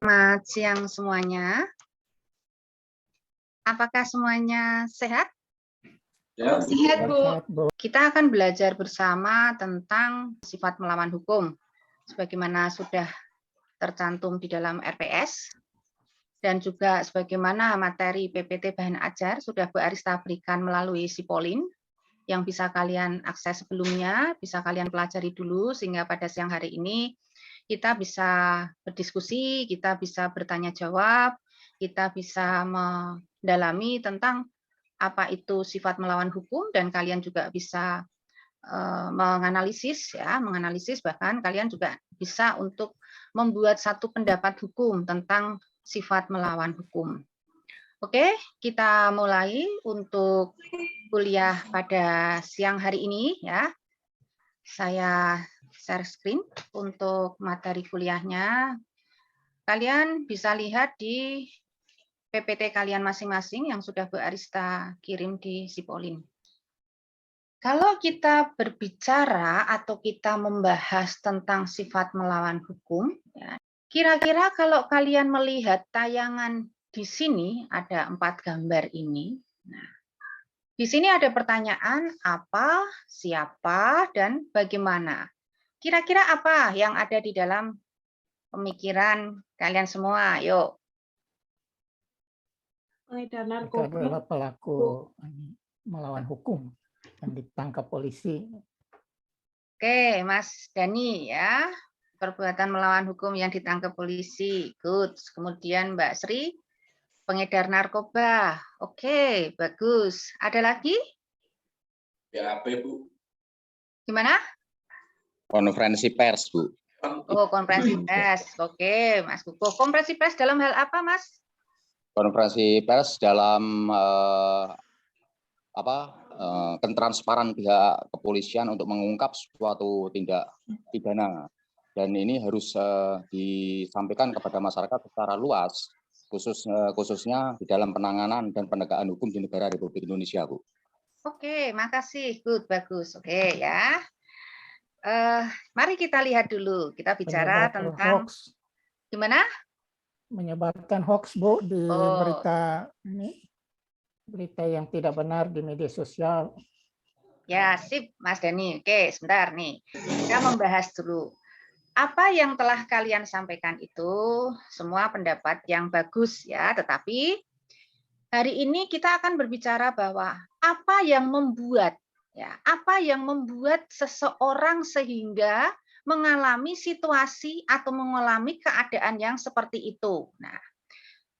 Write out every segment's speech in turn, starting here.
Selamat siang semuanya. Apakah semuanya sehat? Ya, Sehat, Bu. Kita akan belajar bersama tentang sifat melawan hukum, sebagaimana sudah tercantum di dalam RPS, dan juga sebagaimana materi PPT bahan ajar sudah Bu Arista berikan melalui Sipolin, yang bisa kalian akses sebelumnya, bisa kalian pelajari dulu, sehingga pada siang hari ini kita bisa berdiskusi, kita bisa bertanya jawab, kita bisa mendalami tentang apa itu sifat melawan hukum, dan kalian juga bisa menganalisis, bahkan kalian juga bisa untuk membuat satu pendapat hukum tentang sifat melawan hukum. Oke, kita mulai untuk kuliah pada siang hari ini ya. Saya share screen untuk materi kuliahnya. Kalian bisa lihat di PPT kalian masing-masing yang sudah Bu Arista kirim di Sipolin. Kalau kita berbicara atau kita membahas tentang sifat melawan hukum, kira-kira kalau kalian melihat tayangan di sini ada 4 gambar ini. Nah, di sini ada pertanyaan apa, siapa, dan bagaimana. Kira-kira apa yang ada di dalam pemikiran kalian semua? Yuk. Pengedar Itu narkoba adalah pelaku melawan hukum yang ditangkap polisi. Oke, Mas Dani ya. Perbuatan melawan hukum yang ditangkap polisi. Good. Kemudian Mbak Sri, pengedar narkoba. Oke, bagus. Ada lagi? BAP, Bu. Gimana? Konferensi pers, Bu. Oh, konferensi pers. Oke, Mas Kuko. Konferensi pers dalam hal apa, Mas? Konferensi pers dalam ketransparan pihak kepolisian untuk mengungkap suatu tindak pidana. Dan ini harus disampaikan kepada masyarakat secara luas, khususnya di dalam penanganan dan penegakan hukum di negara Republik Indonesia, Bu. Oke, makasih. Good, bagus. Oke, ya. Mari kita lihat dulu. Kita bicara tentang hoax. Gimana? Menyebarkan hoax, Bu, di berita ini, berita yang tidak benar di media sosial. Ya, sip, Mas Dani. Oke, sebentar nih. Kita membahas dulu. Apa yang telah kalian sampaikan itu semua pendapat yang bagus ya, tetapi hari ini kita akan berbicara bahwa apa yang membuat seseorang sehingga mengalami situasi atau mengalami keadaan yang seperti itu. Nah,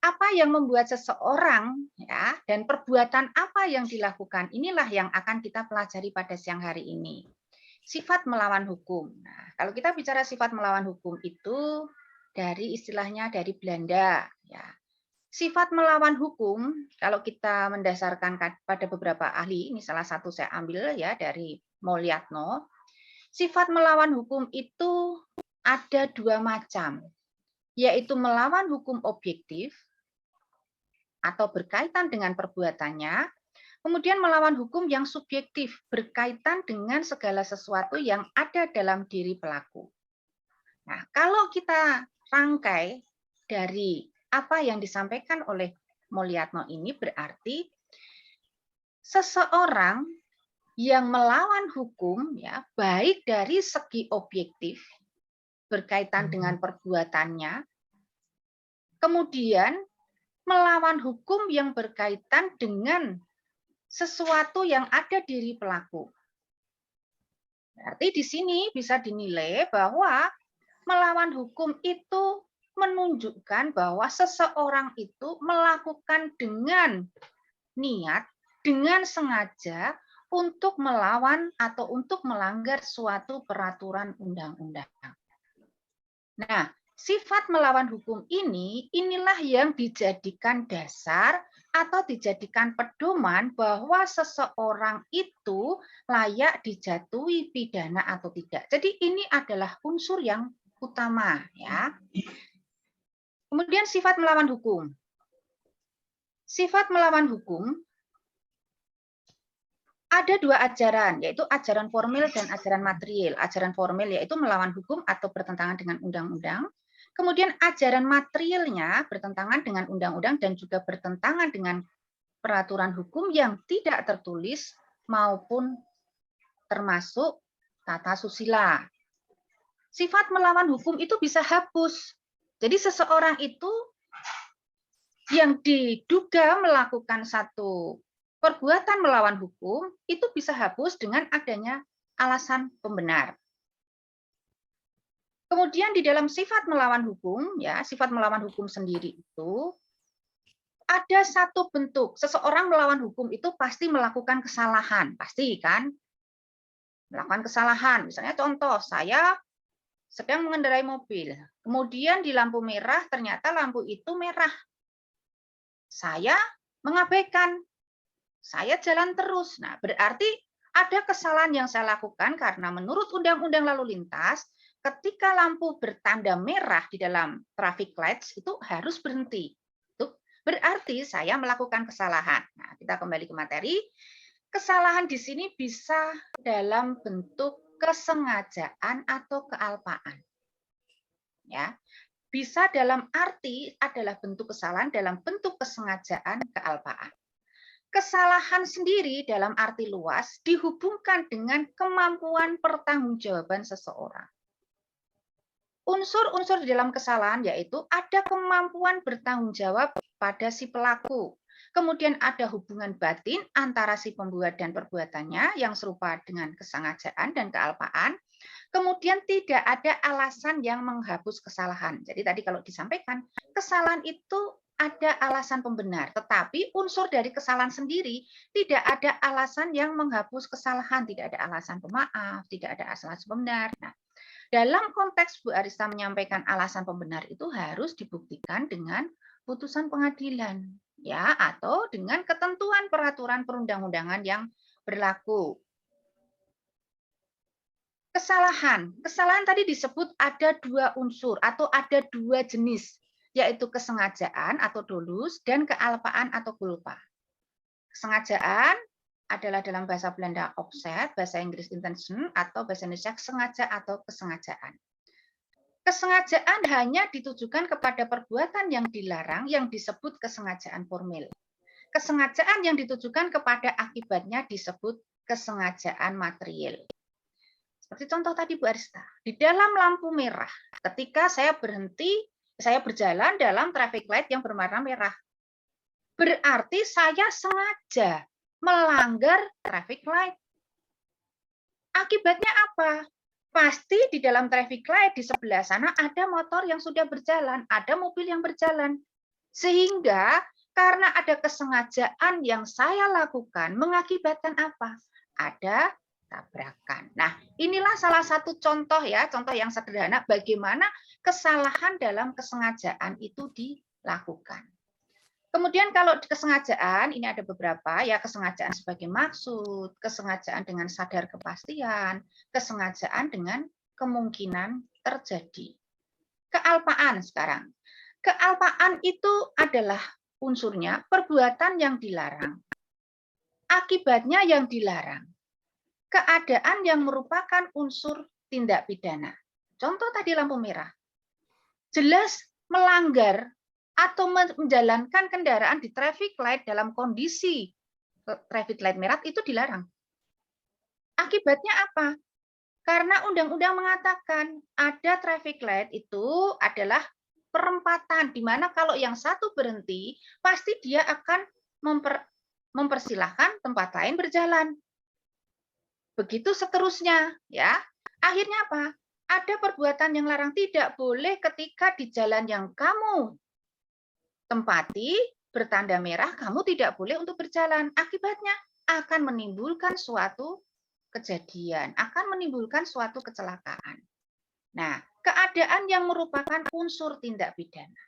apa yang membuat seseorang ya dan perbuatan apa yang dilakukan, inilah yang akan kita pelajari pada siang hari ini. Sifat melawan hukum. Nah, kalau kita bicara sifat melawan hukum itu dari istilahnya dari Belanda ya. Sifat melawan hukum, kalau kita mendasarkan pada beberapa ahli, ini salah satu saya ambil ya dari Molyatno, sifat melawan hukum itu ada 2 macam, yaitu melawan hukum objektif atau berkaitan dengan perbuatannya, kemudian melawan hukum yang subjektif berkaitan dengan segala sesuatu yang ada dalam diri pelaku. Nah, kalau kita rangkai dari apa yang disampaikan oleh Molyatno ini berarti seseorang yang melawan hukum ya, baik dari segi objektif berkaitan dengan perbuatannya, kemudian melawan hukum yang berkaitan dengan sesuatu yang ada di diri pelaku. Berarti di sini bisa dinilai bahwa melawan hukum itu menunjukkan bahwa seseorang itu melakukan dengan niat, dengan sengaja untuk melawan atau untuk melanggar suatu peraturan undang-undang. Nah, sifat melawan hukum inilah yang dijadikan dasar atau dijadikan pedoman bahwa seseorang itu layak dijatuhi pidana atau tidak. Jadi ini adalah unsur yang utama ya. Kemudian sifat melawan hukum. Sifat melawan hukum ada 2 ajaran, yaitu ajaran formil dan ajaran material. Ajaran formil yaitu melawan hukum atau bertentangan dengan undang-undang, Kemudian ajaran materialnya bertentangan dengan undang-undang dan juga bertentangan dengan peraturan hukum yang tidak tertulis maupun termasuk tata susila. Sifat melawan hukum itu bisa hapus. Jadi seseorang itu yang diduga melakukan satu perbuatan melawan hukum itu bisa hapus dengan adanya alasan pembenar. Kemudian di dalam sifat melawan hukum, ya, sifat melawan hukum sendiri itu ada satu bentuk. Seseorang melawan hukum itu pasti melakukan kesalahan, pasti kan? Melakukan kesalahan. Misalnya contoh, saya sedang mengendarai mobil, kemudian di lampu merah ternyata lampu itu merah. Saya mengabaikan, saya jalan terus. Nah, berarti ada kesalahan yang saya lakukan karena menurut Undang-Undang Lalu Lintas, ketika lampu bertanda merah di dalam traffic lights itu harus berhenti. Itu berarti saya melakukan kesalahan. Nah, kita kembali ke materi. Kesalahan di sini bisa dalam bentuk kesengajaan atau kealpaan. Ya, bisa dalam arti adalah bentuk kesalahan dalam bentuk kesengajaan kealpaan. Kesalahan sendiri dalam arti luas dihubungkan dengan kemampuan pertanggungjawaban seseorang. Unsur-unsur di dalam kesalahan yaitu ada kemampuan bertanggung jawab pada si pelaku. Kemudian ada hubungan batin antara si pembuat dan perbuatannya yang serupa dengan kesengajaan dan kealpaan. Kemudian tidak ada alasan yang menghapus kesalahan. Jadi tadi kalau disampaikan, kesalahan itu ada alasan pembenar, tetapi unsur dari kesalahan sendiri tidak ada alasan yang menghapus kesalahan, tidak ada alasan pemaaf, tidak ada alasan pembenar. Nah, dalam konteks Bu Arista menyampaikan alasan pembenar itu harus dibuktikan dengan putusan pengadilan, ya, atau dengan ketentuan peraturan perundang-undangan yang berlaku. Kesalahan tadi disebut ada dua unsur atau ada dua jenis, yaitu kesengajaan atau dolus dan kealpaan atau culpa. Kesengajaan adalah dalam bahasa Belanda opset, bahasa Inggris intention, atau bahasa Indonesia sengaja atau kesengajaan. Kesengajaan hanya ditujukan kepada perbuatan yang dilarang yang disebut kesengajaan formil. Kesengajaan yang ditujukan kepada akibatnya disebut kesengajaan material. Seperti contoh tadi Bu Arista, di dalam lampu merah, ketika saya berhenti, saya berjalan dalam traffic light yang berwarna merah. Berarti saya sengaja melanggar traffic light. Akibatnya apa? Pasti di dalam traffic light di sebelah sana ada motor yang sudah berjalan, ada mobil yang berjalan. Sehingga karena ada kesengajaan yang saya lakukan mengakibatkan apa? Ada tabrakan. Nah, inilah salah satu contoh ya, contoh yang sederhana bagaimana kesalahan dalam kesengajaan itu dilakukan. Kemudian kalau kesengajaan, ini ada beberapa ya, kesengajaan sebagai maksud, kesengajaan dengan sadar kepastian, kesengajaan dengan kemungkinan terjadi. Kealpaan sekarang. Kealpaan itu adalah unsurnya perbuatan yang dilarang. Akibatnya yang dilarang. Keadaan yang merupakan unsur tindak pidana. Contoh tadi lampu merah. Jelas melanggar atau menjalankan kendaraan di traffic light dalam kondisi traffic light merah itu dilarang. Akibatnya apa? Karena undang-undang mengatakan ada traffic light itu adalah perempatan, di mana kalau yang satu berhenti, pasti dia akan mempersilahkan tempat lain berjalan. Begitu seterusnya, ya. Akhirnya apa? Ada perbuatan yang larang, tidak boleh ketika di jalan yang kamu tempati bertanda merah, kamu tidak boleh untuk berjalan. Akibatnya akan menimbulkan suatu kejadian, akan menimbulkan suatu kecelakaan. Nah, keadaan yang merupakan unsur tindak pidana.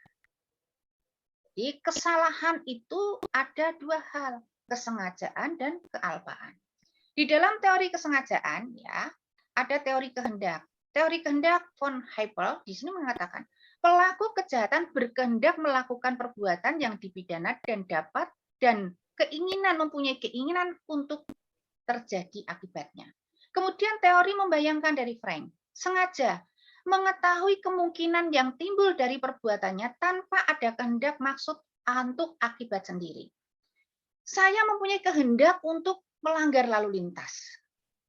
Jadi kesalahan itu ada dua hal, kesengajaan dan kealpaan. Di dalam teori kesengajaan ya, ada teori kehendak. Teori kehendak von Hippel di sini mengatakan pelaku kejahatan berkehendak melakukan perbuatan yang dipidana dan dapat dan mempunyai keinginan untuk terjadi akibatnya. Kemudian teori membayangkan dari Frank, sengaja mengetahui kemungkinan yang timbul dari perbuatannya tanpa ada kehendak maksud untuk akibat sendiri. Saya mempunyai kehendak untuk melanggar lalu lintas.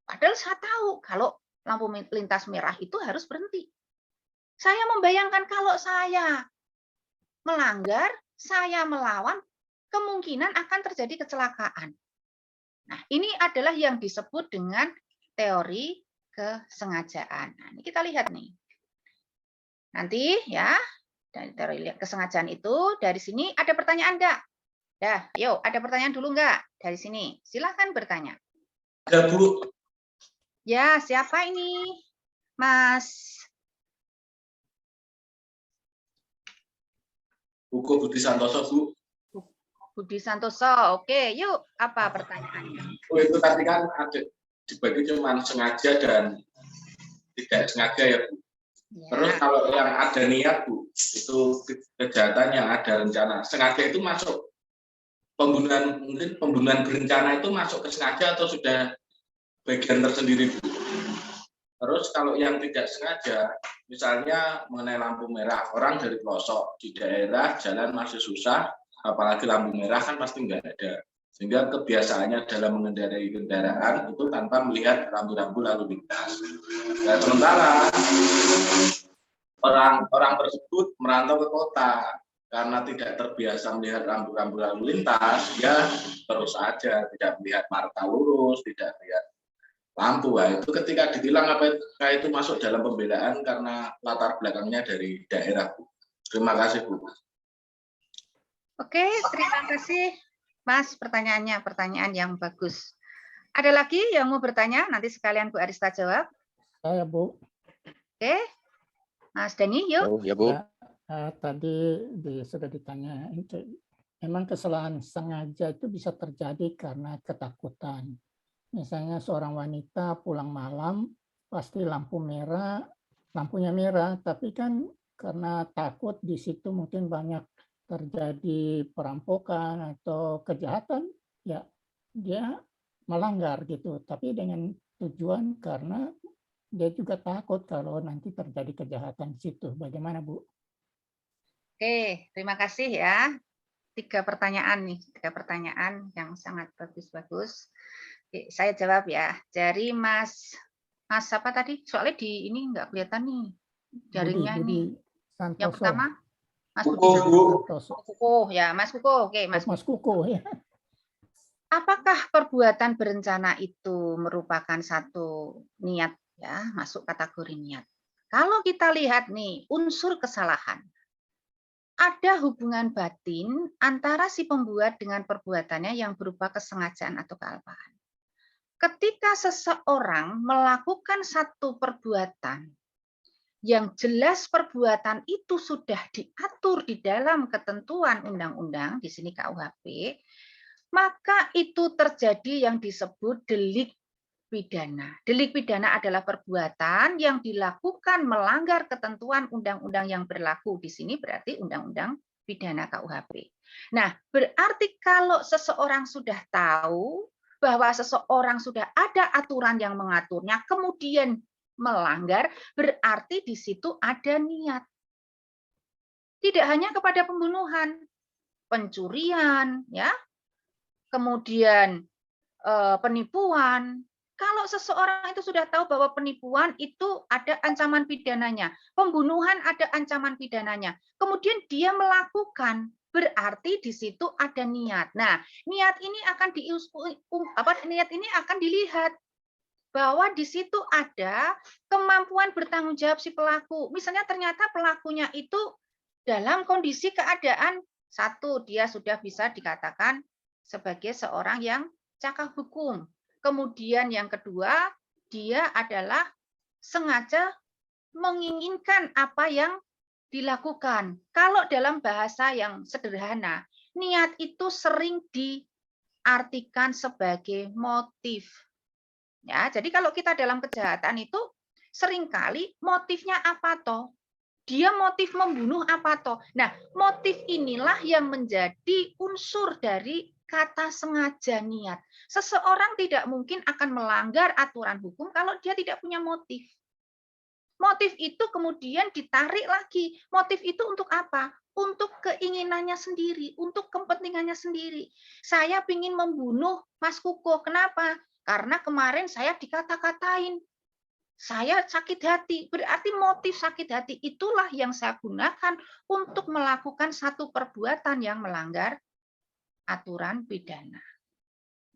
Padahal saya tahu kalau lampu lintas merah itu harus berhenti. Saya membayangkan kalau saya melanggar, saya melawan, kemungkinan akan terjadi kecelakaan. Nah, ini adalah yang disebut dengan teori kesengajaan. Nah, ini kita lihat nih. Nanti ya, dari teori kesengajaan itu, dari sini ada pertanyaan enggak? Ya, yuk, ada pertanyaan dulu enggak? Dari sini, silahkan bertanya. Ada, Bu. Ya, siapa ini? Mas Hugo Budi Santoso, Bu. Budi Santoso. Oke, yuk, apa pertanyaannya? Oh, itu tadi kan ada dibagi cuma sengaja dan tidak sengaja ya, Bu. Ya. Terus kalau yang ada niat, Bu, itu kejahatan yang ada rencana. Sengaja itu masuk pembunuhan, mungkin pembunuhan berencana itu masuk ke sengaja atau sudah bagian tersendiri, Bu? Terus kalau yang tidak sengaja, misalnya mengenai lampu merah, orang dari pelosok di daerah jalan masih susah, apalagi lampu merah kan pasti nggak ada. Sehingga kebiasaannya dalam mengendarai kendaraan itu tanpa melihat rambu-rambu lalu lintas. Dan sementara orang tersebut merantau ke kota karena tidak terbiasa melihat rambu-rambu lalu lintas, dia terus saja tidak melihat marka lurus, tidak melihat lampu. Nah, itu ketika ditilang apakah itu masuk dalam pembelaan karena latar belakangnya dari daerah, Bu. Terima kasih, Bu. Oke, terima kasih Mas pertanyaannya, pertanyaan yang bagus. Ada lagi yang mau bertanya? Nanti sekalian Bu Arista jawab. Saya, Bu. Oke, Mas Dani, yuk. Ya, Bu. Tadi sudah ditanya, memang kesalahan sengaja itu bisa terjadi karena ketakutan. Misalnya seorang wanita pulang malam, pasti lampunya merah, tapi kan karena takut di situ mungkin banyak terjadi perampokan atau kejahatan, ya dia melanggar gitu. Tapi dengan tujuan karena dia juga takut kalau nanti terjadi kejahatan di situ. Bagaimana, Bu? Oke, terima kasih ya. 3 pertanyaan nih, 3 pertanyaan yang sangat bagus-bagus. Saya jawab ya. Dari Mas apa tadi? Soalnya di ini nggak kelihatan nih jaringnya Budi nih. Santoso. Yang pertama, Mas Budi Santoso. Kukuh ya, Mas Kukuh. Oke, Mas Kukuh ya. Apakah perbuatan berencana itu merupakan satu niat ya, masuk kategori niat? Kalau kita lihat nih unsur kesalahan, ada hubungan batin antara si pembuat dengan perbuatannya yang berupa kesengajaan atau kealpaan. Ketika seseorang melakukan satu perbuatan yang jelas perbuatan itu sudah diatur di dalam ketentuan undang-undang, di sini KUHP, maka itu terjadi yang disebut delik pidana. Delik pidana adalah perbuatan yang dilakukan melanggar ketentuan undang-undang yang berlaku. Di sini berarti undang-undang pidana KUHP. Nah, berarti kalau seseorang sudah tahu bahwa seseorang sudah ada aturan yang mengaturnya, kemudian melanggar, berarti di situ ada niat. Tidak hanya kepada pembunuhan, pencurian, ya, kemudian penipuan. Kalau seseorang itu sudah tahu bahwa penipuan itu ada ancaman pidananya, pembunuhan ada ancaman pidananya, kemudian dia melakukan, berarti di situ ada niat. Nah, niat ini akan dilihat bahwa di situ ada kemampuan bertanggung jawab si pelaku. Misalnya ternyata pelakunya itu dalam kondisi keadaan satu, dia sudah bisa dikatakan sebagai seorang yang cakap hukum. Kemudian yang kedua, dia adalah sengaja menginginkan apa yang dilakukan. Kalau dalam bahasa yang sederhana, niat itu sering diartikan sebagai motif. Ya, jadi kalau kita dalam kejahatan itu seringkali motifnya apa toh? Dia motif membunuh apa toh? Nah, motif inilah yang menjadi unsur dari kata sengaja niat. Seseorang tidak mungkin akan melanggar aturan hukum kalau dia tidak punya motif. Motif itu kemudian ditarik lagi. Motif itu untuk apa? Untuk keinginannya sendiri, untuk kepentingannya sendiri. Saya ingin membunuh Mas Kuko. Kenapa? Karena kemarin saya dikata-katain. Saya sakit hati. Berarti motif sakit hati itulah yang saya gunakan untuk melakukan satu perbuatan yang melanggar aturan pidana.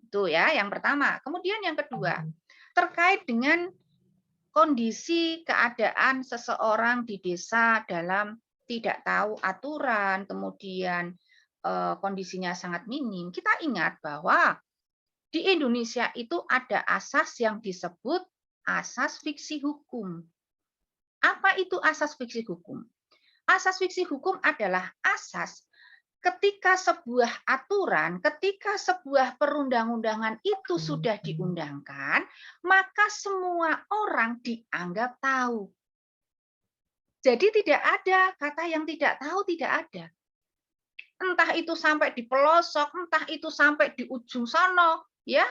Itu ya, yang pertama. Kemudian yang kedua, terkait dengan kondisi keadaan seseorang di desa dalam tidak tahu aturan, kemudian kondisinya sangat minim. Kita ingat bahwa di Indonesia itu ada asas yang disebut asas fiksi hukum. Apa itu asas fiksi hukum? Asas fiksi hukum adalah asas ketika sebuah aturan, ketika sebuah perundang-undangan itu sudah diundangkan, maka semua orang dianggap tahu. Jadi tidak ada kata yang tidak tahu, tidak ada. Entah itu sampai di pelosok, entah itu sampai di ujung sono, ya.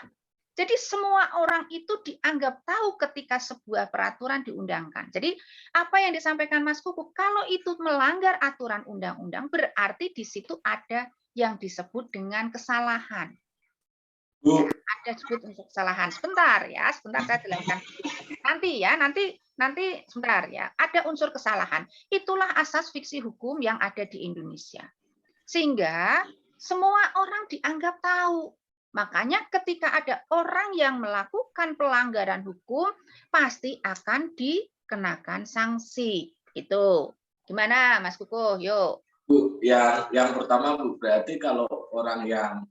Jadi semua orang itu dianggap tahu ketika sebuah peraturan diundangkan. Jadi apa yang disampaikan Mas Kuku, kalau itu melanggar aturan undang-undang, berarti di situ ada yang disebut dengan kesalahan. Bu, Ada disebut untuk kesalahan. Sebentar ya, sebentar saya jelaskan. Nanti sebentar ya. Ada unsur kesalahan. Itulah asas fiksi hukum yang ada di Indonesia. Sehingga semua orang dianggap tahu. Makanya ketika ada orang yang melakukan pelanggaran hukum, pasti akan dikenakan sanksi. Itu. Gimana Mas Kukuh? Yuk. Bu, yang pertama Bu, berarti kalau orang yang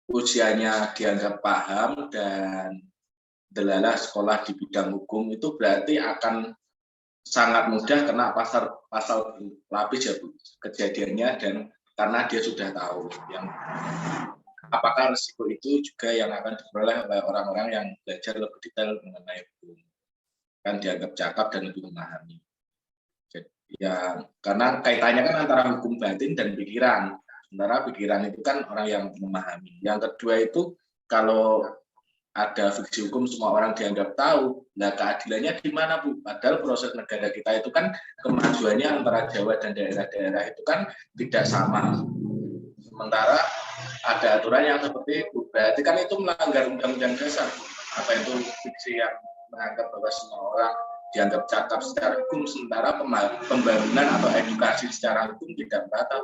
usianya dianggap paham dan delalah sekolah di bidang hukum itu berarti akan sangat mudah kena pasal berlapis ya Bu, kejadiannya, dan karena dia sudah tahu yang apakah risiko itu juga yang akan diperoleh oleh orang-orang yang belajar lebih detail mengenai hukum, kan dianggap cakap dan lebih memahami. Jadi, ya karena kaitannya kan antara hukum batin dan pikiran. Sementara pikiran itu kan orang yang memahami. Yang kedua itu kalau ada fiksi hukum semua orang dianggap tahu, nah keadilannya di mana Bu? Padahal proses negara kita itu kan kemajuannya antara Jawa dan daerah-daerah itu kan tidak sama. Sementara ada aturan yang seperti itu, berarti kan itu melanggar undang-undang dasar. Apa itu fiksi yang menganggap bahwa semua orang dianggap cakap secara hukum, sementara pembangunan atau edukasi secara hukum tidak merata.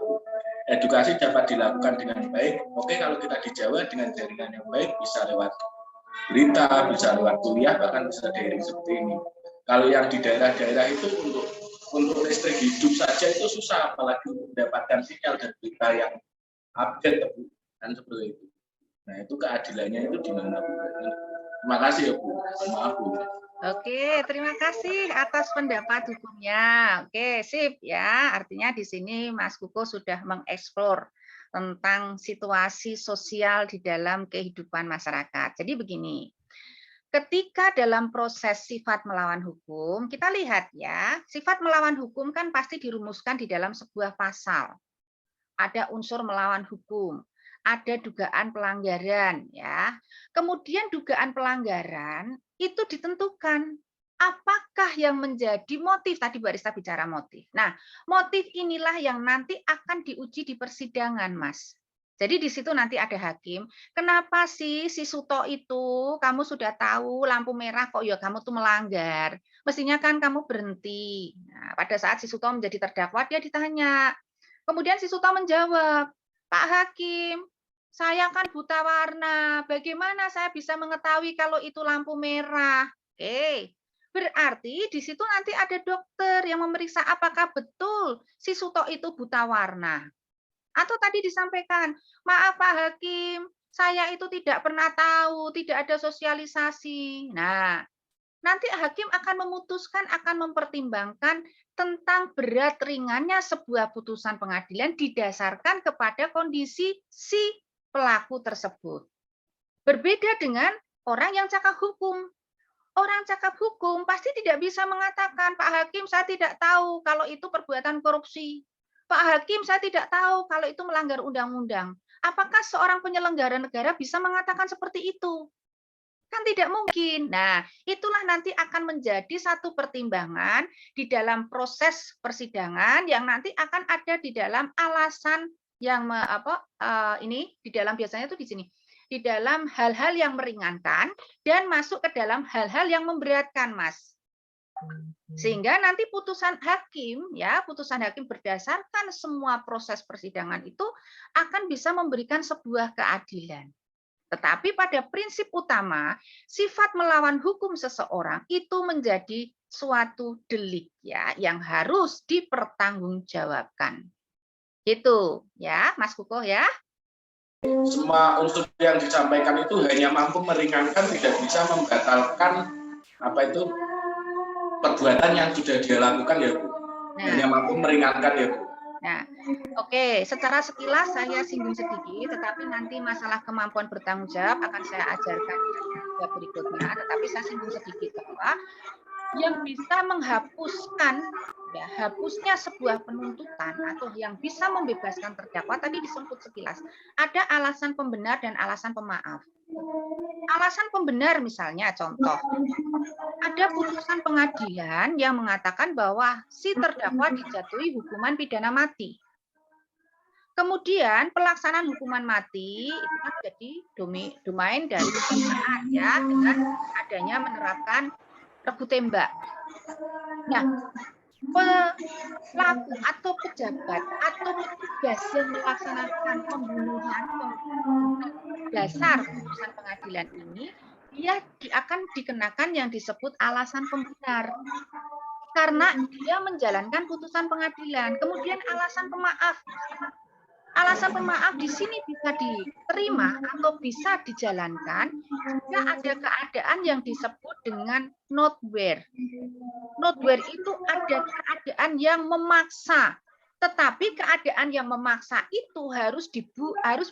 Edukasi dapat dilakukan dengan baik. Oke, kalau kita di Jawa dengan jaringan yang baik bisa lewat berita, bisa lewat kuliah, bahkan bisa daring seperti ini. Kalau yang di daerah-daerah itu untuk listrik hidup saja itu susah, apalagi mendapatkan sinyal dan berita yang update kan seperti itu. Nah itu keadilannya itu di mana Bu? Terima kasih ya Bu. Maaf Bu. Oke, terima kasih atas pendapat hukumnya. Oke, sip ya. Artinya di sini Mas Kuko sudah mengeksplor tentang situasi sosial di dalam kehidupan masyarakat. Jadi begini, ketika dalam proses sifat melawan hukum, kita lihat ya, sifat melawan hukum kan pasti dirumuskan di dalam sebuah pasal. Ada unsur melawan hukum, ada dugaan pelanggaran ya. Kemudian dugaan pelanggaran itu ditentukan apakah yang menjadi motif, tadi Mbak Rista bicara motif. Nah, motif inilah yang nanti akan diuji di persidangan, Mas. Jadi di situ nanti ada hakim, kenapa sih si Suto itu kamu sudah tahu lampu merah kok ya kamu tuh melanggar. Mestinya kan kamu berhenti. Nah, pada saat si Suto menjadi terdakwa dia ditanya. Kemudian si Suto menjawab, Pak Hakim, saya kan buta warna, bagaimana saya bisa mengetahui kalau itu lampu merah? Oke, berarti di situ nanti ada dokter yang memeriksa apakah betul si Suto itu buta warna. Atau tadi disampaikan, maaf Pak Hakim, saya itu tidak pernah tahu, tidak ada sosialisasi. Nah, nanti hakim akan memutuskan, akan mempertimbangkan tentang berat ringannya sebuah putusan pengadilan didasarkan kepada kondisi si pelaku tersebut. Berbeda dengan orang yang cakap hukum. Orang cakap hukum pasti tidak bisa mengatakan, Pak Hakim saya tidak tahu kalau itu perbuatan korupsi. Pak Hakim saya tidak tahu kalau itu melanggar undang-undang. Apakah seorang penyelenggara negara bisa mengatakan seperti itu? Kan tidak mungkin. Nah, itulah nanti akan menjadi satu pertimbangan di dalam proses persidangan yang nanti akan ada di dalam alasan yang ini di dalam biasanya itu di sini. Di dalam hal-hal yang meringankan dan masuk ke dalam hal-hal yang memberatkan, Mas. Sehingga nanti putusan hakim berdasarkan semua proses persidangan itu akan bisa memberikan sebuah keadilan. Tetapi pada prinsip utama, sifat melawan hukum seseorang itu menjadi suatu delik ya yang harus dipertanggungjawabkan. Itu ya, Mas Kukoh ya. Semua unsur yang disampaikan itu hanya mampu meringankan, tidak bisa membatalkan perbuatan yang sudah dia lakukan ya Bu. Hanya mampu meringankan ya Bu. Nah, oke, secara sekilas saya singgung sedikit, tetapi nanti masalah kemampuan bertanggung jawab akan saya ajarkan di berikutnya. Tetapi saya singgung sedikit bahwa yang bisa menghapuskan hapusnya sebuah penuntutan atau yang bisa membebaskan terdakwa tadi disebut sekilas. Ada alasan pembenar dan alasan pemaaf. Alasan pembenar misalnya contoh, ada putusan pengadilan yang mengatakan bahwa si terdakwa dijatuhi hukuman pidana mati. Kemudian pelaksanaan hukuman mati itu kan jadi domain dari kejaksaan ya dengan adanya menerapkan regu tembak. Nah, pelaku atau pejabat atau petugas yang melaksanakan pembunuhan dasar putusan pengadilan ini, dia akan dikenakan yang disebut alasan pembenar. Karena dia menjalankan putusan pengadilan. Kemudian alasan pemaaf. Alasan pemaaf di sini bisa diterima atau bisa dijalankan jika ada keadaan yang disebut dengan not where. Not where itu ada keadaan yang memaksa. Tetapi keadaan yang memaksa itu harus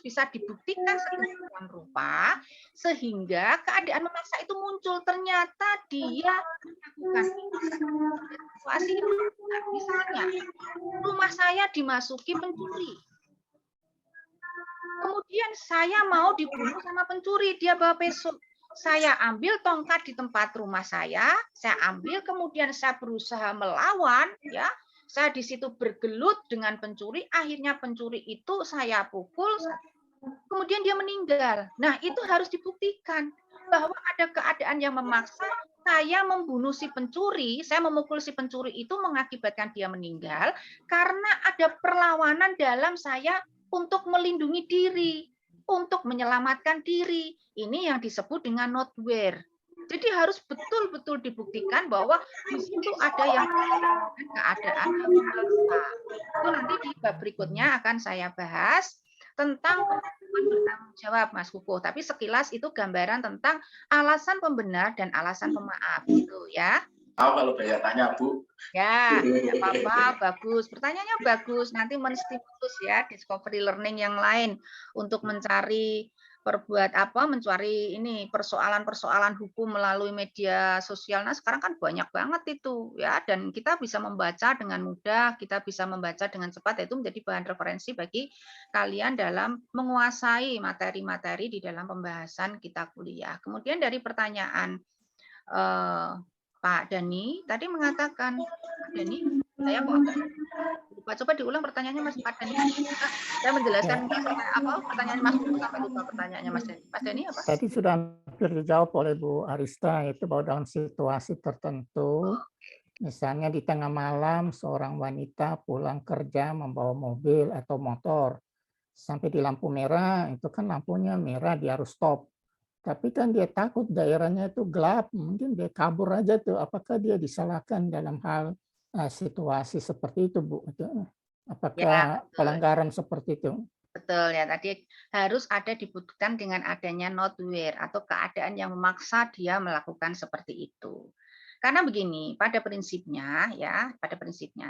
bisa dibuktikan sedemikian rupa sehingga keadaan memaksa itu muncul. Ternyata dia melakukan situasi misalnya rumah saya dimasuki pencuri. Kemudian saya mau dibunuh sama pencuri, dia bawa pisau. Saya ambil tongkat di tempat rumah saya ambil, kemudian saya berusaha melawan, ya. Saya di situ bergelut dengan pencuri, akhirnya pencuri itu saya pukul, kemudian dia meninggal. Nah, itu harus dibuktikan bahwa ada keadaan yang memaksa saya membunuh si pencuri, saya memukul si pencuri itu mengakibatkan dia meninggal karena ada perlawanan dalam saya untuk melindungi diri, untuk menyelamatkan diri. Ini yang disebut dengan not where. Jadi harus betul-betul dibuktikan bahwa di situ ada yang keadaan yang memaksa. Itu nanti di bab berikutnya akan saya bahas tentang kemampuan bertanggung jawab, Mas Kukuh. Tapi sekilas itu gambaran tentang alasan pembenar dan alasan pemaaf, gitu ya. Tahu kalau banyak tanya, Bu. Ya, tidak apa-apa, bagus. Pertanyaannya bagus. Nanti menstimulus ya discovery learning yang lain untuk mencari mencari ini persoalan-persoalan hukum melalui media sosial. Nah, sekarang kan banyak banget itu ya, dan kita bisa membaca dengan mudah, kita bisa membaca dengan cepat, itu menjadi bahan referensi bagi kalian dalam menguasai materi-materi di dalam pembahasan kita kuliah. Kemudian dari pertanyaan Pak Dani tadi mengatakan, Pak Dani, saya kok agak lupa. Coba diulang pertanyaannya Mas Pak Dani. Saya menjelaskan pertanyaan Mas sampai lupa pertanyaannya Mas Dani. Mas Dani apa? Tadi sudah hampir dijawab oleh Bu Arista, itu bahwa dalam situasi tertentu, misalnya di tengah malam seorang wanita pulang kerja membawa mobil atau motor, sampai di lampu merah, itu kan lampunya merah, dia harus stop. Tapi kan dia takut daerahnya itu gelap, mungkin dia kabur aja tuh. Apakah dia disalahkan dalam hal situasi seperti itu, Bu? Apakah ya, pelanggaran seperti itu? Betul ya, tadi harus ada dibuktikan dengan adanya not where atau keadaan yang memaksa dia melakukan seperti itu. Karena begini, pada prinsipnya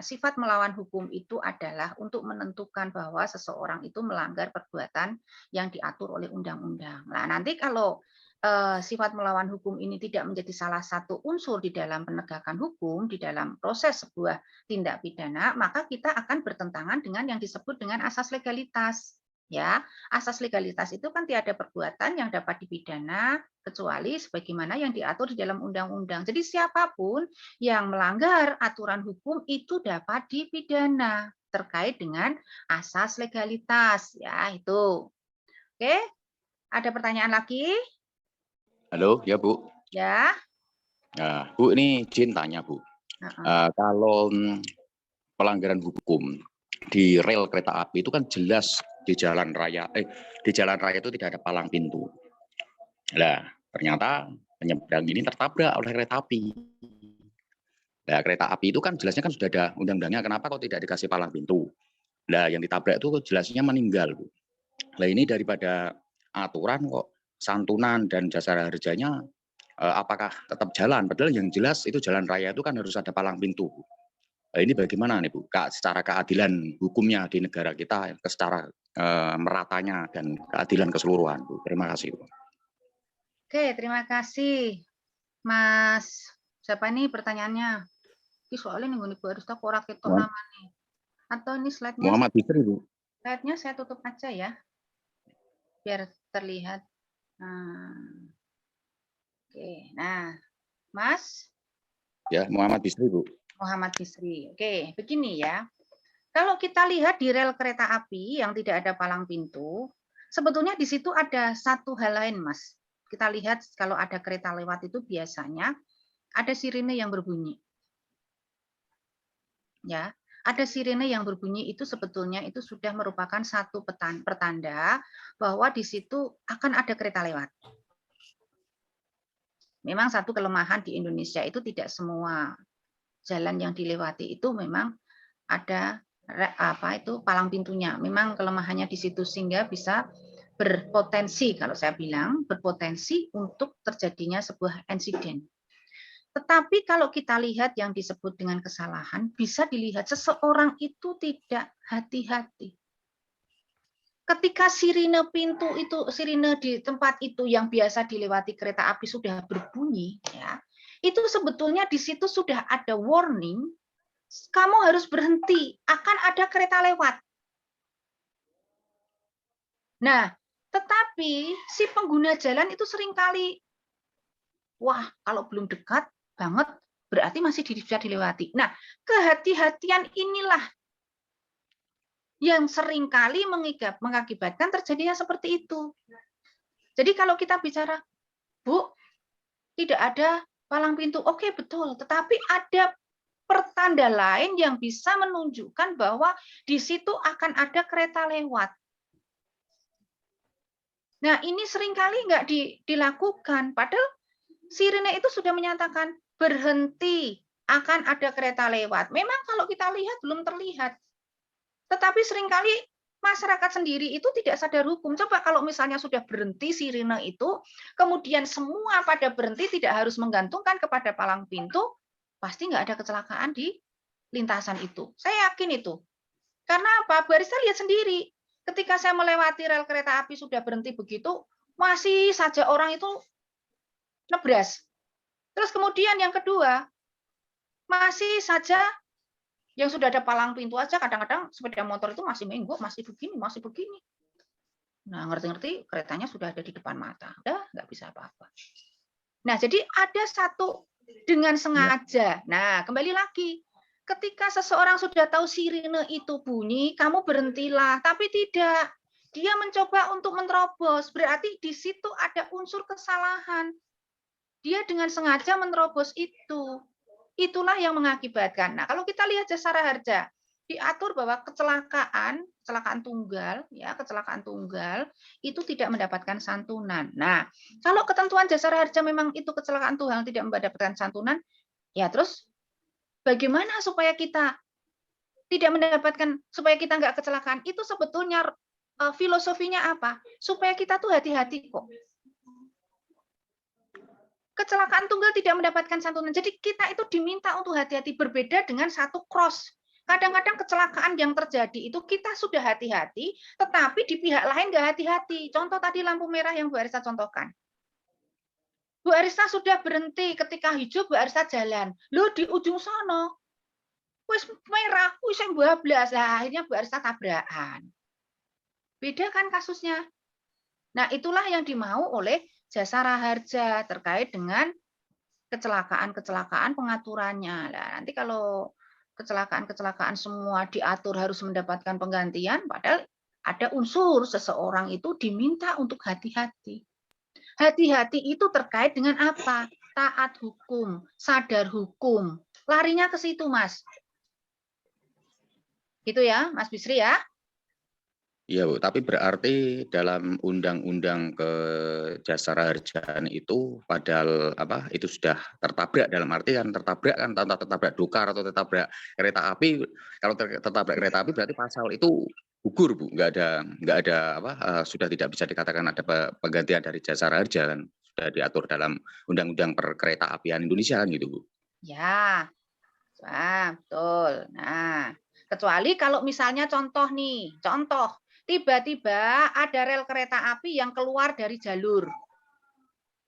sifat melawan hukum itu adalah untuk menentukan bahwa seseorang itu melanggar perbuatan yang diatur oleh undang-undang. Nah, nanti kalau sifat melawan hukum ini tidak menjadi salah satu unsur di dalam penegakan hukum, di dalam proses sebuah tindak pidana, maka kita akan bertentangan dengan yang disebut dengan asas legalitas. Ya, asas legalitas itu kan tiada perbuatan yang dapat dipidana kecuali sebagaimana yang diatur di dalam undang-undang. Jadi siapapun yang melanggar aturan hukum itu dapat dipidana terkait dengan asas legalitas, ya itu. Oke, ada pertanyaan lagi? Halo, ya Bu. Ya. Nah, Bu, ini Jin tanya Bu. Kalau pelanggaran hukum di rel kereta api itu kan jelas di jalan raya itu tidak ada palang pintu. Nah, ternyata penyeberang ini tertabrak oleh kereta api. Nah, kereta api itu kan jelasnya kan sudah ada undang-undangnya, kenapa kok tidak dikasih palang pintu? Nah, yang ditabrak itu jelasnya meninggal, Bu. Nah, ini daripada aturan kok santunan dan jasa harjanya apakah tetap jalan? Padahal yang jelas itu jalan raya itu kan harus ada palang pintu. Nah, ini bagaimana nih Bu? Secara keadilan hukumnya di negara kita, secara meratanya dan keadilan keseluruhan Bu. Terima kasih Bu. Oke, terima kasih Mas. Siapa nih pertanyaannya? Ini soalnya nih Bu Arista kok ora ketok namanya. Atau ini slide-nya? Muhammad Bisri Bu. Slide-nya saya tutup aja ya. Biar terlihat. Oke, nah Mas. Ya, Muhammad Bisri Bu. Muhammad Bisri. Oke, begini ya. Kalau kita lihat di rel kereta api yang tidak ada palang pintu, sebetulnya di situ ada satu hal lain, Mas. Kita lihat kalau ada kereta lewat itu biasanya ada sirine yang berbunyi. Ya, ada sirine yang berbunyi itu sebetulnya itu sudah merupakan satu pertanda bahwa di situ akan ada kereta lewat. Memang satu kelemahan di Indonesia itu tidak semua jalan yang dilewati itu memang ada palang pintunya. Memang kelemahannya di situ sehingga bisa berpotensi, kalau saya bilang berpotensi untuk terjadinya sebuah insiden. Tetapi kalau kita lihat yang disebut dengan kesalahan, bisa dilihat seseorang itu tidak hati-hati. Ketika sirine pintu itu, sirine di tempat itu yang biasa dilewati kereta api sudah berbunyi, ya, itu sebetulnya di situ sudah ada warning. Kamu harus berhenti, akan ada kereta lewat. Nah, tetapi si pengguna jalan itu seringkali, wah, kalau belum dekat banget, berarti masih bisa dilewati. Nah, kehati-hatian inilah yang seringkali mengakibatkan terjadinya seperti itu. Jadi kalau kita bicara, Bu, tidak ada palang pintu, oke betul, tetapi ada pertanda lain yang bisa menunjukkan bahwa di situ akan ada kereta lewat. Nah, ini seringkali nggak dilakukan, padahal sirine itu sudah menyatakan berhenti, akan ada kereta lewat. Memang kalau kita lihat belum terlihat, tetapi seringkali masyarakat sendiri itu tidak sadar hukum. Coba kalau misalnya sudah berhenti sirine itu, kemudian semua pada berhenti tidak harus menggantungkan kepada palang pintu, pasti nggak ada kecelakaan di lintasan itu. Saya yakin itu. Karena apa? Bu Arista lihat sendiri. Ketika saya melewati rel kereta api sudah berhenti begitu, masih saja orang itu nebras. Terus kemudian yang kedua, masih saja yang sudah ada palang pintu aja kadang-kadang sepeda motor itu masih menggok, masih begini. Nah, ngerti-ngerti keretanya sudah ada di depan mata. Udah nggak bisa apa-apa. Nah, jadi ada satu dengan sengaja. Nah, kembali lagi. Ketika seseorang sudah tahu sirine itu bunyi, kamu berhentilah. Tapi tidak. Dia mencoba untuk menerobos. Berarti di situ ada unsur kesalahan. Dia dengan sengaja menerobos itu. Itulah yang mengakibatkan. Nah, kalau kita lihat jasara harja, diatur bahwa kecelakaan tunggal itu tidak mendapatkan santunan. Nah, kalau ketentuan jasara harja memang itu kecelakaan tunggal tidak mendapatkan santunan, ya terus bagaimana supaya kita tidak mendapatkan, supaya kita nggak kecelakaan? Itu sebetulnya filosofinya apa? Supaya kita tuh hati-hati kok. Kecelakaan tunggal tidak mendapatkan santunan. Jadi kita itu diminta untuk hati-hati, berbeda dengan satu cross. Kadang-kadang kecelakaan yang terjadi itu kita sudah hati-hati, tetapi di pihak lain nggak hati-hati. Contoh tadi lampu merah yang Bu Arista contohkan. Bu Arista sudah berhenti ketika hijau, Bu Arista jalan. Loh di ujung sono, wis merah, wis bablas. Nah, akhirnya Bu Arista tabrakan. Beda kan kasusnya. Nah, itulah yang dimau oleh Jasa Raharja terkait dengan kecelakaan-kecelakaan pengaturannya. Nah, nanti kalau kecelakaan-kecelakaan semua diatur harus mendapatkan penggantian, padahal ada unsur seseorang itu diminta untuk hati-hati. Hati-hati itu terkait dengan apa? Taat hukum, sadar hukum. Larinya ke situ, Mas. Gitu ya, Mas Bisri ya. Iya, Bu, tapi berarti dalam undang-undang Kejasarharjaan itu padahal itu sudah tertabrak, dalam arti kan tertabrak kan, entah tertabrak dokar atau tertabrak kereta api. Kalau tertabrak kereta api berarti pasal itu gugur, Bu. Nggak ada sudah tidak bisa dikatakan ada penggantian dari jasa harja kan, sudah diatur dalam undang-undang perkereta apian Indonesia kan gitu, Bu. Ya. Betul. Nah, kecuali kalau misalnya contoh tiba-tiba ada rel kereta api yang keluar dari jalur.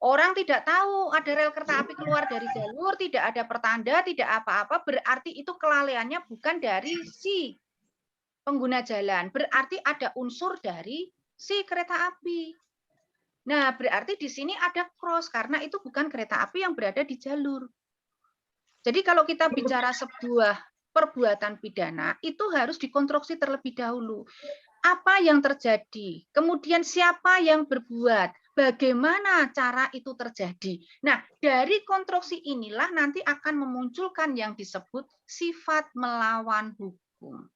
Orang tidak tahu ada rel kereta api keluar dari jalur, tidak ada pertanda, tidak apa-apa, berarti itu kelalaiannya bukan dari si pengguna jalan, berarti ada unsur dari si kereta api. Nah, berarti di sini ada cross, karena itu bukan kereta api yang berada di jalur. Jadi kalau kita bicara sebuah perbuatan pidana, itu harus dikonstruksi terlebih dahulu. Apa yang terjadi? Kemudian siapa yang berbuat? Bagaimana cara itu terjadi? Nah, dari konstruksi inilah nanti akan memunculkan yang disebut sifat melawan hukum.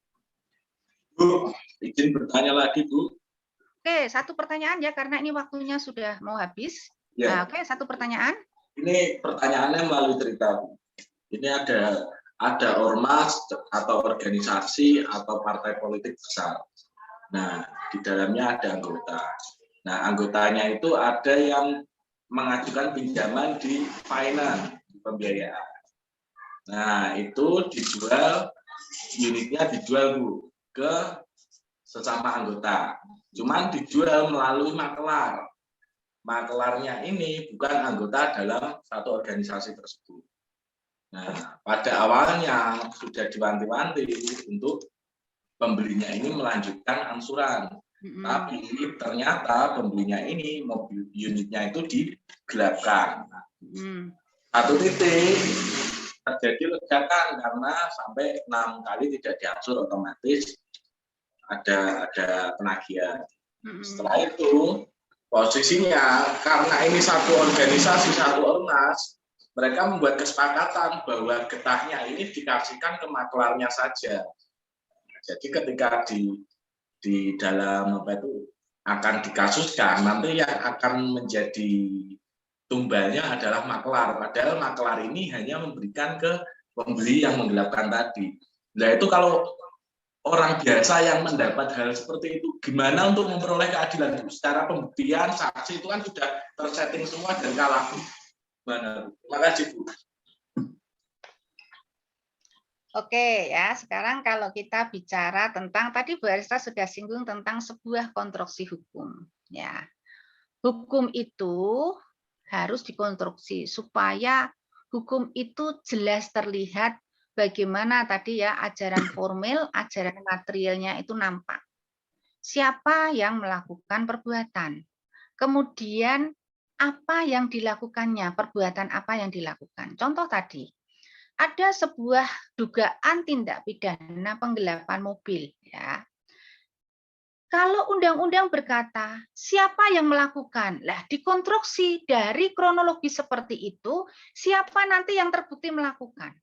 Bu, izin bertanya lagi, Bu. Oke, satu pertanyaan ya, karena ini waktunya sudah mau habis. Ya. Nah, oke, satu pertanyaan. Ini pertanyaannya melalui cerita, Bu. Ini ada ormas atau organisasi atau partai politik besar. Nah, di dalamnya ada anggota. Nah, anggotanya itu ada yang mengajukan pinjaman di finance, di pembiayaan. Nah, itu dijual, unitnya dijual, Bu, ke sesama anggota. Cuman dijual melalui makelar. Makelarnya ini bukan anggota dalam satu organisasi tersebut. Nah, pada awalnya sudah diwanti-wanti untuk pembelinya ini melanjutkan angsuran. Tapi ternyata pembelinya ini mobil unitnya itu digelapkan. Satu titik terjadi ledakan karena sampai 6 kali tidak diangsur, otomatis ada penagihan. Setelah itu posisinya karena ini satu organisasi, satu ormas, mereka membuat kesepakatan bahwa getahnya ini dikasihkan ke maklarnya saja. Jadi ketika di dalam akan dikasuskan, nanti yang akan menjadi tumbalnya adalah maklar. Padahal maklar ini hanya memberikan ke pembeli yang menggelapkan tadi. Nah, itu kalau orang biasa yang mendapat hal seperti itu, gimana untuk memperoleh keadilan? Secara pembuktian, saksi itu kan sudah tersetting semua dan kalah. Terima kasih, Bu. Oke ya, sekarang kalau kita bicara tentang, tadi Bu Arista sudah singgung tentang sebuah konstruksi hukum. Ya, hukum itu harus dikonstruksi supaya hukum itu jelas terlihat bagaimana tadi ya ajaran formil, ajaran materialnya itu nampak. Siapa yang melakukan perbuatan? Kemudian apa yang dilakukannya, perbuatan apa yang dilakukan. Contoh tadi, ada sebuah dugaan tindak pidana penggelapan mobil. Ya. Kalau undang-undang berkata, siapa yang melakukan? Lah, dikonstruksi dari kronologi seperti itu, siapa nanti yang terbukti melakukan?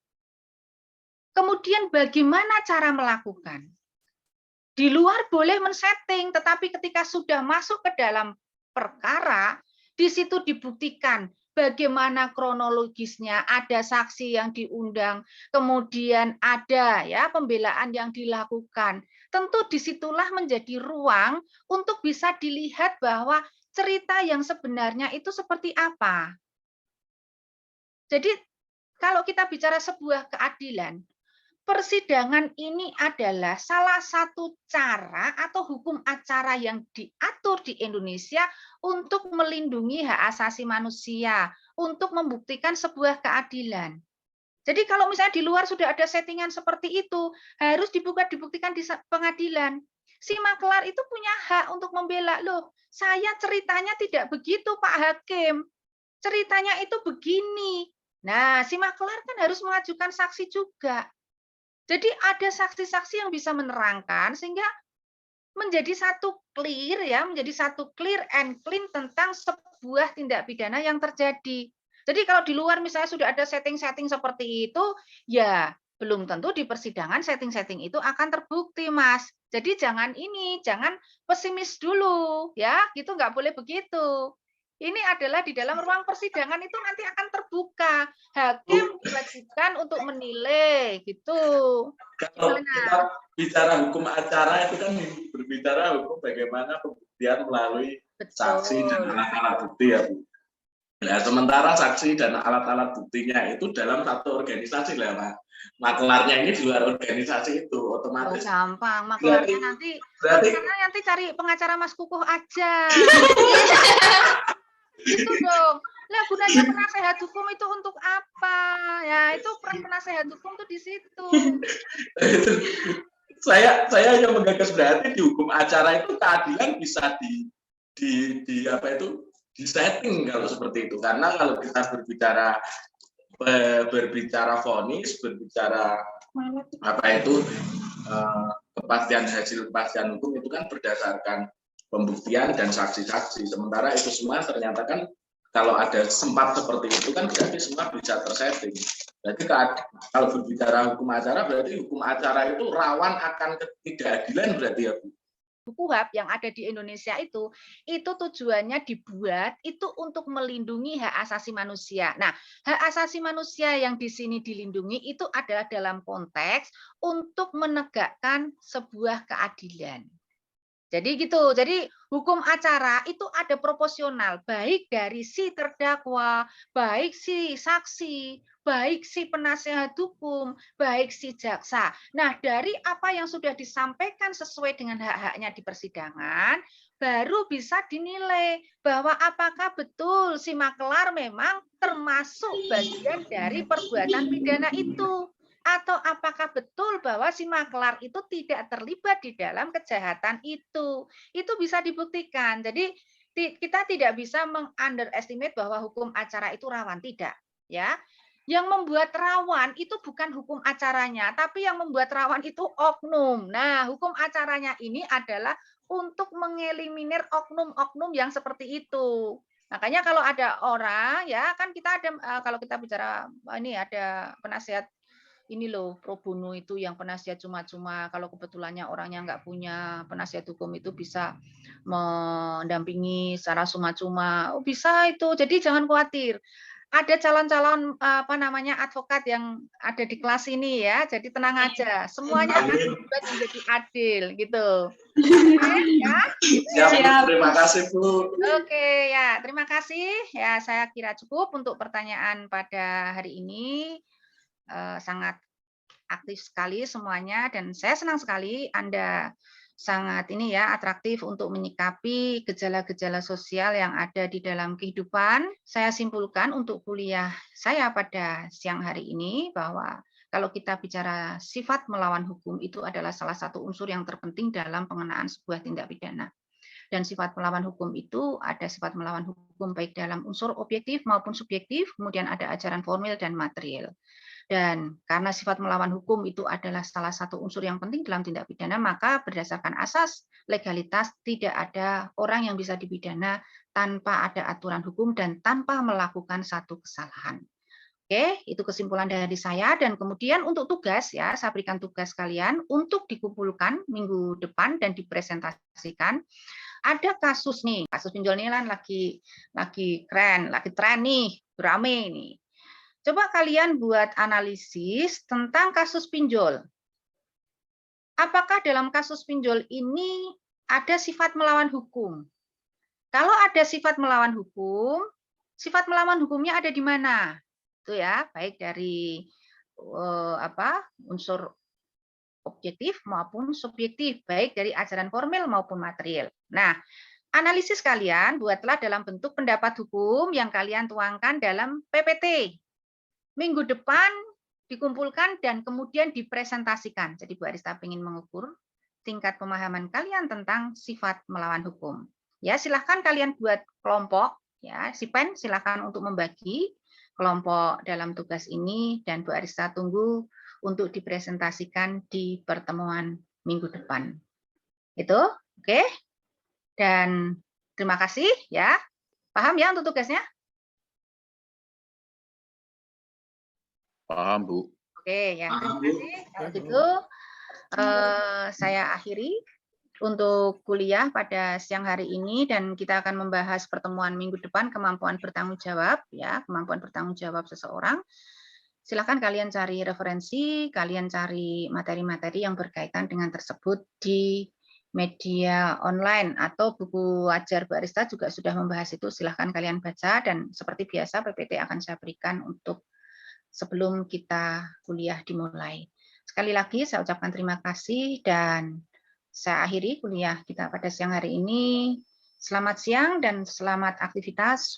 Kemudian bagaimana cara melakukan? Di luar boleh men-setting, tetapi ketika sudah masuk ke dalam perkara, di situ dibuktikan bagaimana kronologisnya, ada saksi yang diundang, kemudian ada ya pembelaan yang dilakukan. Tentu disitulah menjadi ruang untuk bisa dilihat bahwa cerita yang sebenarnya itu seperti apa. Jadi kalau kita bicara sebuah keadilan, persidangan ini adalah salah satu cara atau hukum acara yang diatur di Indonesia untuk melindungi hak asasi manusia, untuk membuktikan sebuah keadilan. Jadi kalau misalnya di luar sudah ada settingan seperti itu, harus dibuktikan di pengadilan. si makelar itu punya hak untuk membela. Loh, saya ceritanya tidak begitu Pak Hakim. Ceritanya itu begini. Nah, si makelar kan harus mengajukan saksi juga. Jadi ada saksi-saksi yang bisa menerangkan sehingga menjadi satu clear ya, menjadi satu clear and clean tentang sebuah tindak pidana yang terjadi. Jadi kalau di luar misalnya sudah ada setting-setting seperti itu, ya belum tentu di persidangan setting-setting itu akan terbukti, Mas. Jadi jangan pesimis dulu, ya, gitu nggak boleh begitu. Ini adalah di dalam ruang persidangan itu nanti akan terbuka. Hakim diwajibkan untuk menilai, gitu. Kalau Gimana? kita bicara hukum acara itu kan berbicara hukum bagaimana pembuktian melalui saksi dan Betul. alat-alat bukti ya Bu. Nah, sementara saksi dan alat-alat buktinya itu dalam satu organisasi lah Pak. Makelarnya ini di luar organisasi itu Oh, otomatis. gampang, makelarnya nanti cari pengacara Mas Kukuh aja. Gitu dong. Lah gunanya penasehat hukum itu untuk apa? Ya, itu peran penasehat hukum tuh di situ. saya hanya menggagas berarti di hukum acara itu keadilan bisa di apa itu di setting kalau seperti itu, karena kalau kita berbicara vonis, berbicara apa itu hasil kepastian hukum itu kan berdasarkan pembuktian dan saksi-saksi. Sementara itu semua ternyata kan kalau ada sempat seperti itu kan berarti semua bisa tersetting. Jadi kalau berbicara hukum acara berarti hukum acara itu rawan akan ketidakadilan berarti ya Bu. Buku HAP yang ada di Indonesia itu tujuannya dibuat itu untuk melindungi hak asasi manusia. Nah, hak asasi manusia yang di sini dilindungi itu adalah dalam konteks untuk menegakkan sebuah keadilan. Jadi gitu. Jadi hukum acara itu ada proporsional, baik dari si terdakwa, baik si saksi, baik si penasehat hukum, baik si jaksa. Nah, dari apa yang sudah disampaikan sesuai dengan hak-haknya di persidangan, baru bisa dinilai bahwa apakah betul si makelar memang termasuk bagian dari perbuatan pidana itu. Atau apakah betul bahwa si makelar itu tidak terlibat di dalam kejahatan itu? Itu bisa dibuktikan. Jadi kita tidak bisa meng-underestimate bahwa hukum acara itu rawan, tidak, ya. Yang membuat rawan itu bukan hukum acaranya, tapi yang membuat rawan itu oknum. Nah, hukum acaranya ini adalah untuk mengeliminir oknum-oknum yang seperti itu. Makanya kalau ada orang, ya kan kita ada, kalau kita bicara ini ada penasihat ini loh pro bono itu yang penasihat cuma-cuma, kalau kebetulannya orangnya nggak punya penasihat hukum itu bisa mendampingi secara cuma-cuma. Oh, bisa itu. Jadi jangan khawatir. Ada calon-calon advokat yang ada di kelas ini ya. Jadi tenang aja. Semuanya akan dibuat menjadi adil gitu. Oke, ya. Siap. Terima kasih Bu. Oke, ya. Terima kasih. Ya, saya kira cukup untuk pertanyaan pada hari ini. Sangat aktif sekali semuanya dan saya senang sekali Anda sangat ini ya atraktif untuk menyikapi gejala-gejala sosial yang ada di dalam kehidupan. Saya simpulkan untuk kuliah saya pada siang hari ini bahwa kalau kita bicara sifat melawan hukum itu adalah salah satu unsur yang terpenting dalam pengenaan sebuah tindak pidana. Dan sifat melawan hukum itu ada sifat melawan hukum baik dalam unsur objektif maupun subjektif, kemudian ada ajaran formil dan material. Dan karena sifat melawan hukum itu adalah salah satu unsur yang penting dalam tindak pidana, maka berdasarkan asas legalitas tidak ada orang yang bisa dipidana tanpa ada aturan hukum dan tanpa melakukan satu kesalahan. Oke, itu kesimpulan dari saya. Dan kemudian untuk tugas ya, saya berikan tugas kalian untuk dikumpulkan minggu depan dan dipresentasikan. Ada kasus nih, kasus pinjol ini kan lagi keren, lagi tren nih, rame nih. Coba kalian buat analisis tentang kasus pinjol. Apakah dalam kasus pinjol ini ada sifat melawan hukum? Kalau ada sifat melawan hukumnya ada di mana? Itu ya, baik dari unsur objektif maupun subjektif, baik dari ajaran formil maupun material. Nah, analisis kalian buatlah dalam bentuk pendapat hukum yang kalian tuangkan dalam PPT. Minggu depan dikumpulkan dan kemudian dipresentasikan. Jadi Bu Arista ingin mengukur tingkat pemahaman kalian tentang sifat melawan hukum. Ya, silahkan kalian buat kelompok. Ya, si Pen silahkan untuk membagi kelompok dalam tugas ini, dan Bu Arista tunggu untuk dipresentasikan di pertemuan minggu depan. Itu, oke? Dan terima kasih ya. Paham ya untuk tugasnya? Paham, Bu. Oke, ya. Terima Paham, Bu. kasih. Kalau gitu, saya akhiri untuk kuliah pada siang hari ini, dan kita akan membahas pertemuan minggu depan kemampuan bertanggung jawab, ya, kemampuan bertanggung jawab seseorang. Silakan kalian cari referensi, kalian cari materi-materi yang berkaitan dengan tersebut di media online, atau buku ajar Bu Arista juga sudah membahas itu. Silahkan kalian baca, dan seperti biasa PPT akan saya berikan untuk sebelum kita kuliah dimulai. Sekali lagi saya ucapkan terima kasih, dan saya akhiri kuliah kita pada siang hari ini. Selamat siang dan selamat aktivitas.